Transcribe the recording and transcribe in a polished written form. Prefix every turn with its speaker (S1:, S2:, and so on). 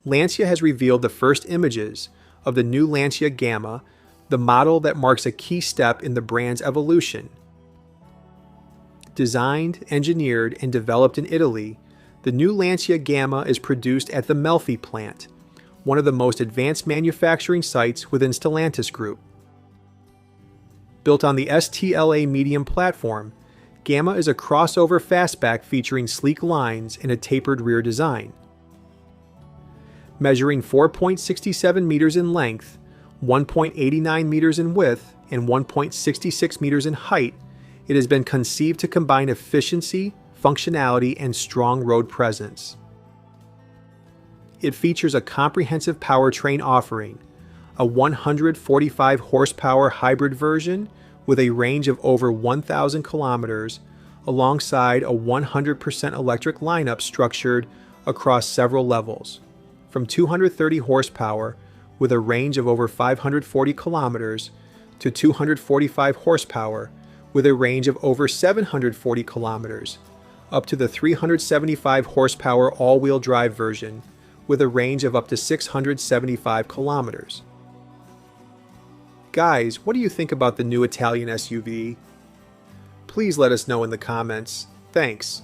S1: Lancia has revealed the first images of the new Lancia Gamma, the model that marks a key step in the brand's evolution. Designed, engineered, and developed in Italy, the new Lancia Gamma is produced at the Melfi plant, one of the most advanced manufacturing sites within Stellantis Group. Built on the STLA Medium platform, Gamma is a crossover fastback featuring sleek lines and a tapered rear design. Measuring 4.67 meters in length, 1.89 meters in width, and 1.66 meters in height, it has been conceived to combine efficiency, functionality, and strong road presence. It features a comprehensive powertrain offering, a 145 horsepower hybrid version with a range of over 1,000 kilometers, alongside a 100% electric lineup structured across several levels, from 230 horsepower with a range of over 540 kilometers to 245 horsepower with a range of over 740 kilometers, up to the 375 horsepower all-wheel drive version with a range of up to 675 kilometers. Guys, what do you think about the new Italian SUV? Please let us know in the comments. Thanks.